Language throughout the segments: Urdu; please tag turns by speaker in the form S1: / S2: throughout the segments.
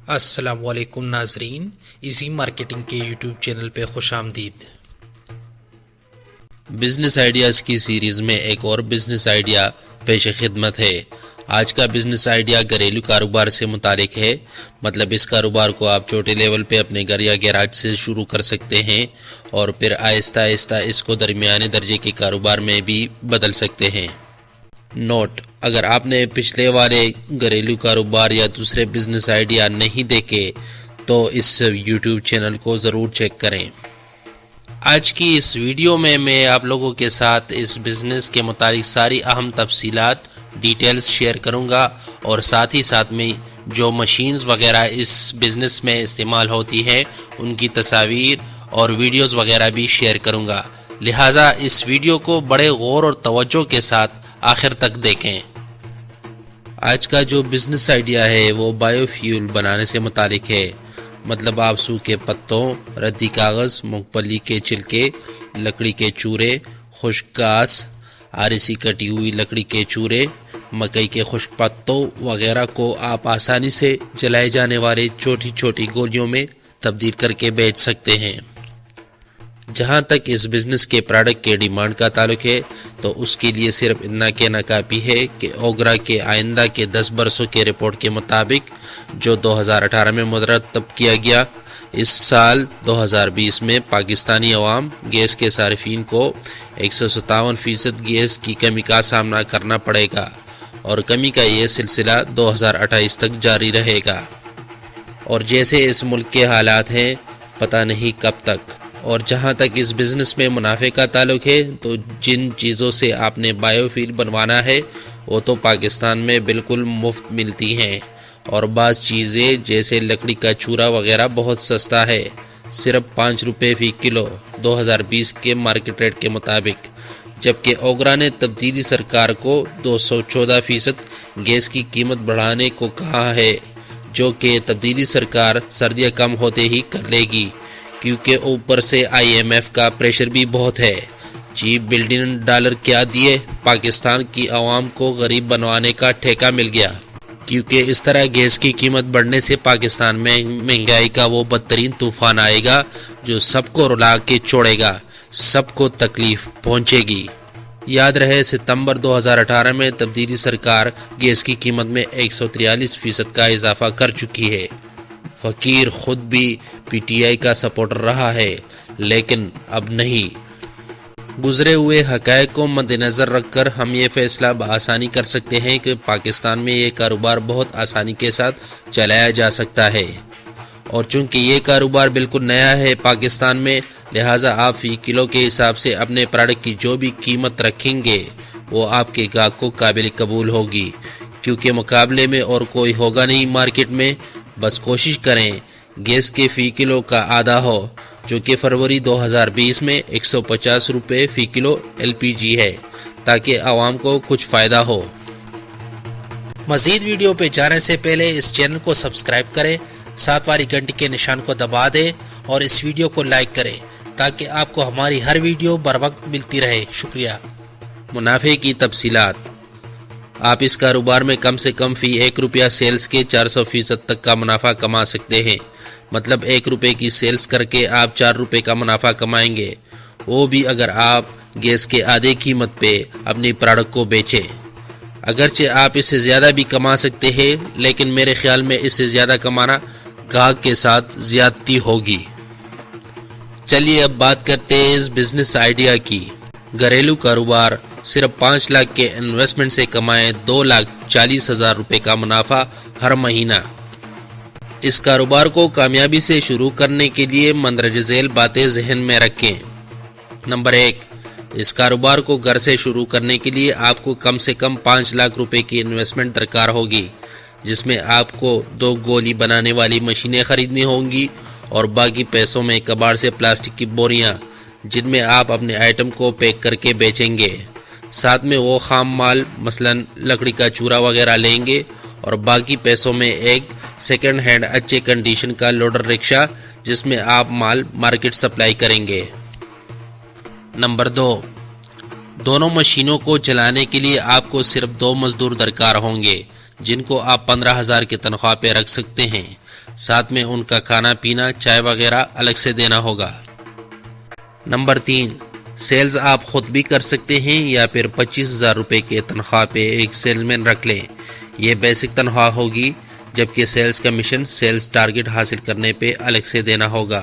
S1: السلام علیکم ناظرین، ایزی مارکیٹنگ کے یوٹیوب چینل پہ خوش آمدید۔
S2: بزنس آئیڈیاز کی سیریز میں ایک اور بزنس آئیڈیا پیش خدمت ہے۔ آج کا بزنس آئیڈیا گھریلو کاروبار سے متعلق ہے، مطلب اس کاروبار کو آپ چھوٹے لیول پہ اپنے گھر یا گیراج سے شروع کر سکتے ہیں اور پھر آہستہ آہستہ اس کو درمیانے درجے کے کاروبار میں بھی بدل سکتے ہیں۔ نوٹ: اگر آپ نے پچھلے والے گھریلو کاروبار یا دوسرے بزنس آئیڈیا نہیں دیکھے تو اس یوٹیوب چینل کو ضرور چیک کریں۔ آج کی اس ویڈیو میں آپ لوگوں کے ساتھ اس بزنس کے متعلق ساری اہم تفصیلات ڈیٹیلز شیئر کروں گا اور ساتھ ہی ساتھ میں جو مشینز وغیرہ اس بزنس میں استعمال ہوتی ہیں ان کی تصاویر اور ویڈیوز وغیرہ بھی شیئر کروں گا، لہٰذا اس ویڈیو کو بڑے غور اور توجہ کے ساتھ آخر تک دیکھیں۔ آج کا جو بزنس آئیڈیا ہے وہ بایو فیول بنانے سے متعلق ہے، مطلب آپ سوکھے پتوں، ردی کاغذ، مونگ پھلی کے چھلکے، لکڑی کے چورے، خشک گھاس، آرسی کٹی ہوئی لکڑی کے چورے، مکئی کے خشک پتوں وغیرہ کو آپ آسانی سے جلائے جانے والے چھوٹی چھوٹی گولیوں میں تبدیل کر کے بیچ سکتے ہیں۔ جہاں تک اس بزنس کے پروڈکٹ کے ڈیمانڈ کا تعلق ہے تو اس کے لیے صرف اتنا کہنا کافی ہے کہ اوگرا کے آئندہ کے 10 برسوں کے رپورٹ کے مطابق جو 2018 میں مرتب کیا گیا، اس سال 2020 میں پاکستانی عوام گیس کے صارفین کو 157% گیس کی کمی کا سامنا کرنا پڑے گا اور کمی کا یہ سلسلہ 2028 تک جاری رہے گا، اور جیسے اس ملک کے حالات ہیں پتہ نہیں کب تک۔ اور جہاں تک اس بزنس میں منافع کا تعلق ہے تو جن چیزوں سے آپ نے بایو فیول بنوانا ہے وہ تو پاکستان میں بالکل مفت ملتی ہیں، اور بعض چیزیں جیسے لکڑی کا چورا وغیرہ بہت سستا ہے، صرف 5 روپے فی کلو 2020 کے مارکیٹ ریٹ کے مطابق، جبکہ اوگرا نے تبدیلی سرکار کو 214% گیس کی قیمت بڑھانے کو کہا ہے، جو کہ تبدیلی سرکار سردیاں کم ہوتے ہی کر لے گی، کیونکہ اوپر سے IMF کا پریشر بھی بہت ہے۔ $1 بلین کیا دیے پاکستان کی عوام کو غریب بنوانے کا ٹھیکہ مل گیا، کیونکہ اس طرح گیس کی قیمت بڑھنے سے پاکستان میں مہنگائی کا وہ بدترین طوفان آئے گا جو سب کو رلا کے چھوڑے گا، سب کو تکلیف پہنچے گی۔ یاد رہے ستمبر 2018 میں تبدیلی سرکار گیس کی قیمت میں 143% کا اضافہ کر چکی ہے۔ فقیر خود بھی PTI کا سپورٹر رہا ہے، لیکن اب نہیں۔ گزرے ہوئے حقائق کو مد نظر رکھ کر ہم یہ فیصلہ بآسانی کر سکتے ہیں کہ پاکستان میں یہ کاروبار بہت آسانی کے ساتھ چلایا جا سکتا ہے، اور چونکہ یہ کاروبار بالکل نیا ہے پاکستان میں، لہٰذا آپ فی کلو کے حساب سے اپنے پروڈکٹ کی جو بھی قیمت رکھیں گے وہ آپ کے گاہک کو قابل قبول ہوگی، کیونکہ مقابلے میں اور کوئی ہوگا نہیں مارکیٹ میں۔ بس کوشش کریں گیس کے فی کلو کا آدھا ہو، جو کہ فروری 2020 میں 150 روپے فی کلو LPG ہے، تاکہ عوام کو کچھ فائدہ ہو۔
S1: مزید ویڈیو پہ جانے سے پہلے اس چینل کو سبسکرائب کریں، ساتھ والی گھنٹی کے نشان کو دبا دیں اور اس ویڈیو کو لائک کریں تاکہ آپ کو ہماری ہر ویڈیو بر وقت ملتی رہے۔ شکریہ۔
S2: منافع کی تفصیلات: آپ اس کاروبار میں کم سے کم فی 1 روپیہ سیلز کے 400% تک کا منافع کما سکتے ہیں، مطلب 1 روپے کی سیلز کر کے آپ 4 روپے کا منافع کمائیں گے، وہ بھی اگر آپ گیس کے آدھے قیمت پہ اپنی پروڈکٹ کو بیچیں۔ اگرچہ آپ اس سے زیادہ بھی کما سکتے ہیں، لیکن میرے خیال میں اس سے زیادہ کمانا گاہک کے ساتھ زیادتی ہوگی۔ چلیے اب بات کرتے ہیں اس بزنس آئیڈیا کی۔ گھریلو کاروبار، صرف 5 لاکھ کے انویسٹمنٹ سے کمائیں 2,40,000 روپے کا منافع ہر مہینہ۔ اس کاروبار کو کامیابی سے شروع کرنے کے لیے مندرجہ ذیل باتیں ذہن میں رکھیں۔ نمبر 1، اس کاروبار کو گھر سے شروع کرنے کے لیے آپ کو کم سے کم 5 لاکھ روپے کی انویسٹمنٹ درکار ہوگی، جس میں آپ کو 2 گولی بنانے والی مشینیں خریدنی ہوں گی اور باقی پیسوں میں کباڑ سے پلاسٹک کی بوریاں، جن میں آپ اپنے آئٹم کو پیک کر کے بیچیں گے، ساتھ میں وہ خام مال مثلاً لکڑی کا چورا وغیرہ لیں گے، اور باقی پیسوں میں ایک سیکنڈ ہینڈ اچھے کنڈیشن کا لوڈر رکشہ جس میں آپ مال مارکیٹ سپلائی کریں گے۔ نمبر 2، دونوں مشینوں کو چلانے کے لیے آپ کو صرف 2 مزدور درکار ہوں گے، جن کو آپ 15,000 کی تنخواہ پہ رکھ سکتے ہیں۔ ساتھ میں ان کا کھانا پینا چائے وغیرہ الگ سے دینا ہوگا۔ نمبر 3، سیلز آپ خود بھی کر سکتے ہیں یا پھر 25,000 روپے کے تنخواہ پہ ایک سیلز مین رکھ لیں۔ یہ بیسک تنخواہ ہوگی، جبکہ سیلز کمیشن سیلز ٹارگٹ حاصل کرنے پہ الگ سے دینا ہوگا،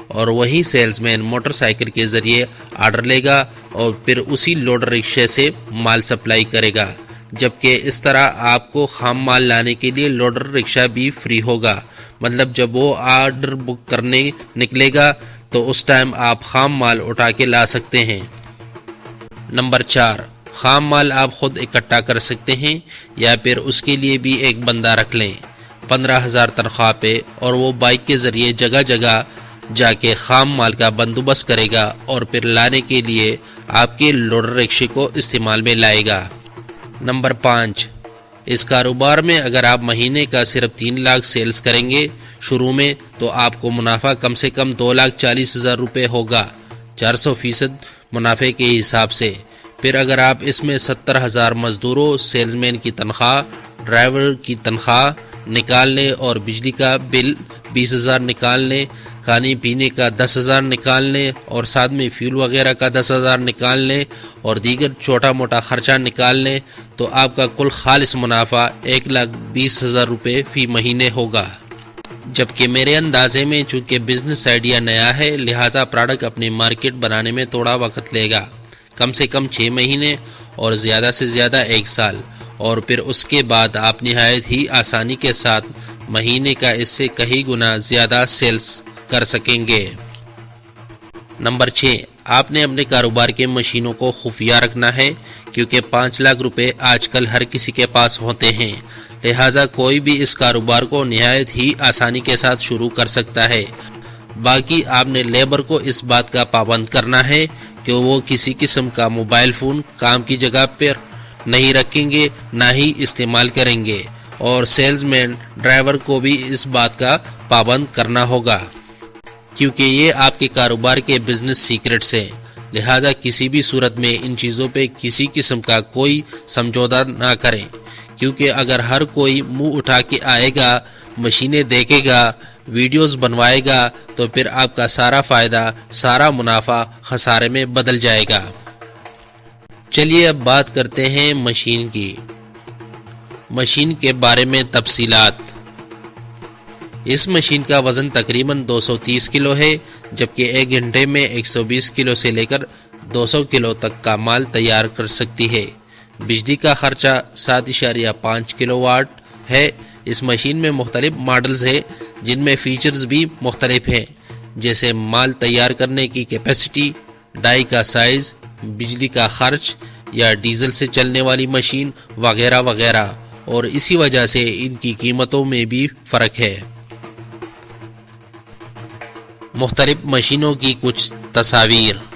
S2: اور وہی سیلز مین موٹر سائیکل کے ذریعے آرڈر لے گا اور پھر اسی لوڈر رکشے سے مال سپلائی کرے گا، جبکہ اس طرح آپ کو خام مال لانے کے لیے لوڈر رکشہ بھی فری ہوگا۔ مطلب جب وہ آرڈر بک کرنے نکلے گا تو اس ٹائم آپ خام مال اٹھا کے لا سکتے ہیں۔ نمبر 4، خام مال آپ خود اکٹھا کر سکتے ہیں یا پھر اس کے لیے بھی ایک بندہ رکھ لیں 15,000 تنخواہ پہ، اور وہ بائک کے ذریعے جگہ جگہ جا کے خام مال کا بندوبست کرے گا اور پھر لانے کے لیے آپ کے لوڈر رکشے کو استعمال میں لائے گا۔ نمبر 5، اس کاروبار میں اگر آپ مہینے کا صرف 3 لاکھ سیلز کریں گے شروع میں، تو آپ کو منافع کم سے کم 2,40,000 روپے ہوگا 400% منافع کے حساب سے۔ پھر اگر آپ اس میں 70,000 مزدوروں، سیلز مین کی تنخواہ، ڈرائیور کی تنخواہ نکال لیں اور بجلی کا بل 20,000 نکال لیں، کھانے پینے کا 10,000 نکال لیں اور ساتھ میں فیول وغیرہ کا 10,000 نکال لیں اور دیگر چھوٹا موٹا خرچہ نکال لیں، تو آپ کا کل خالص منافع 1,20,000 روپے فی مہینے ہوگا۔ جبکہ میرے اندازے میں چونکہ بزنس آئیڈیا نیا ہے، لہٰذا پروڈکٹ اپنی مارکیٹ بنانے میں تھوڑا وقت لے گا، کم سے کم 6 مہینے اور زیادہ سے زیادہ 1 سال، اور پھر اس کے بعد آپ نہایت ہی آسانی کے ساتھ مہینے کا اس سے کئی گنا زیادہ سیلز کر سکیں گے۔ نمبر 6، آپ نے اپنے کاروبار کے مشینوں کو خفیہ رکھنا ہے، کیونکہ 5 لاکھ روپے آج کل ہر کسی کے پاس ہوتے ہیں، لہٰذا کوئی بھی اس کاروبار کو نہایت ہی آسانی کے ساتھ شروع کر سکتا ہے۔ باقی آپ نے لیبر کو اس بات کا پابند کرنا ہے کہ وہ کسی قسم کا موبائل فون کام کی جگہ پر نہیں رکھیں گے، نہ ہی استعمال کریں گے، اور سیلز مین ڈرائیور کو بھی اس بات کا پابند کرنا ہوگا، کیونکہ یہ آپ کے کاروبار کے بزنس سیکرٹس ہیں۔ لہٰذا کسی بھی صورت میں ان چیزوں پہ کسی قسم کا کوئی سمجھوتا نہ کریں، کیونکہ اگر ہر کوئی منہ اٹھا کے آئے گا، مشینیں دیکھے گا، ویڈیوز بنوائے گا، تو پھر آپ کا سارا فائدہ، سارا منافع خسارے میں بدل جائے گا۔ چلیے اب بات کرتے ہیں مشین کی۔ مشین کے بارے میں تفصیلات۔ اس مشین کا وزن تقریباً 230 کلو ہے، جبکہ 1 گھنٹے میں 120 کلو سے لے کر 200 کلو تک کا مال تیار کر سکتی ہے۔ بجلی کا خرچہ 7.5 کلو واٹ ہے۔ اس مشین میں مختلف ماڈلز ہیں جن میں فیچرز بھی مختلف ہیں، جیسے مال تیار کرنے کی کیپیسٹی، ڈائی کا سائز، بجلی کا خرچ یا ڈیزل سے چلنے والی مشین وغیرہ وغیرہ، اور اسی وجہ سے ان کی قیمتوں میں بھی فرق ہے۔ مختلف مشینوں کی کچھ تصاویر۔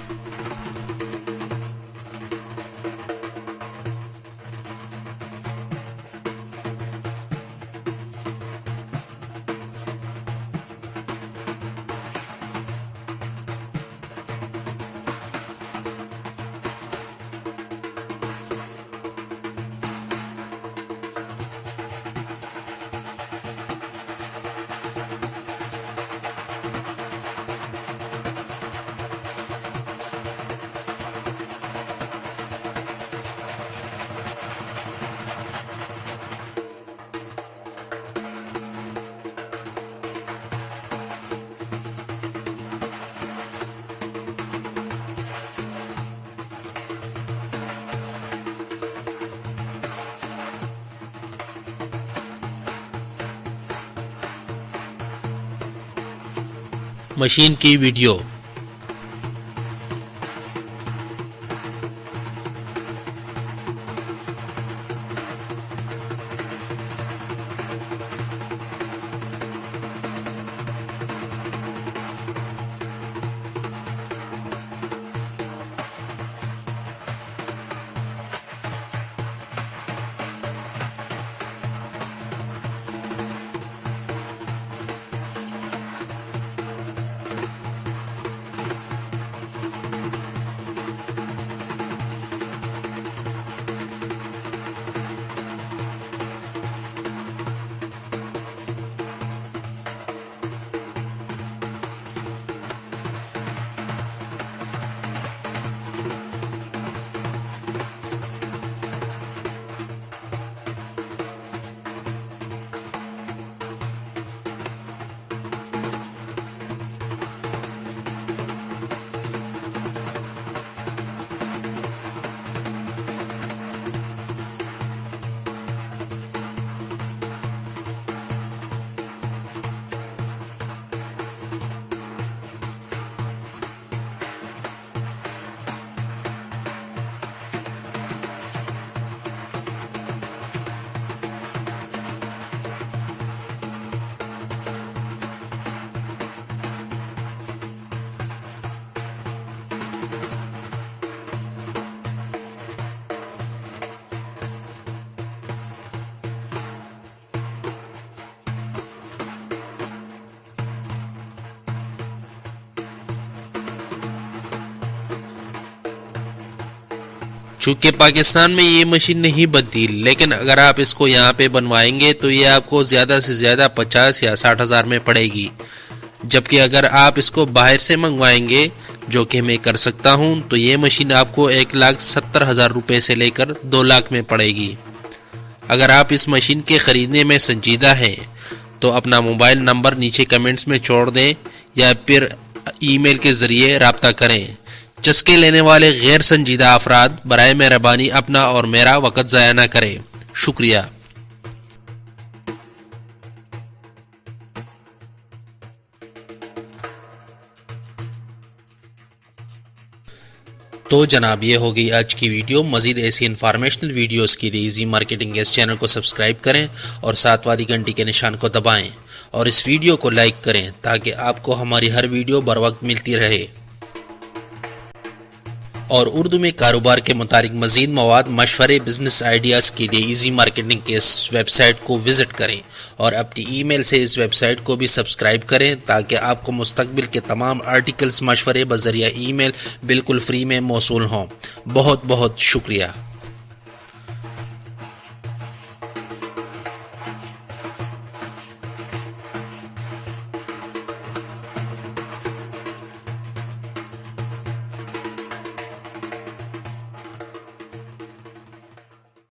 S2: مشین کی ویڈیو۔ چونکہ پاکستان میں یہ مشین نہیں بنتی، لیکن اگر آپ اس کو یہاں پہ بنوائیں گے تو یہ آپ کو زیادہ سے زیادہ 50 یا 60 ہزار میں پڑے گی، جبکہ اگر آپ اس کو باہر سے منگوائیں گے جو کہ میں کر سکتا ہوں تو یہ مشین آپ کو 1,70,000 روپے سے لے کر 2 لاکھ میں پڑے گی۔ اگر آپ اس مشین کے خریدنے میں سنجیدہ ہیں تو اپنا موبائل نمبر نیچے کمنٹس میں چھوڑ دیں یا پھر ای میل کے ذریعے رابطہ کریں۔ چسکے لینے والے غیر سنجیدہ افراد برائے مہربانی اپنا اور میرا وقت ضائع نہ کریں۔ شکریہ۔ تو جناب یہ ہوگی آج کی ویڈیو۔ مزید ایسی انفارمیشنل ویڈیوز کے لیے ایزی مارکیٹنگ اس چینل کو سبسکرائب کریں اور ساتھ والی گھنٹی کے نشان کو دبائیں اور اس ویڈیو کو لائک کریں تاکہ آپ کو ہماری ہر ویڈیو بر وقت ملتی رہے۔ اور اردو میں کاروبار کے متعلق مزید مواد، مشورے، بزنس آئیڈیاز کے لیے ایزی مارکیٹنگ کے اس ویب سائٹ کو وزٹ کریں اور اپنی ای میل سے اس ویب سائٹ کو بھی سبسکرائب کریں تاکہ آپ کو مستقبل کے تمام آرٹیکلز، مشورے بذریعہ ای میل بالکل فری میں موصول ہوں۔ بہت بہت شکریہ۔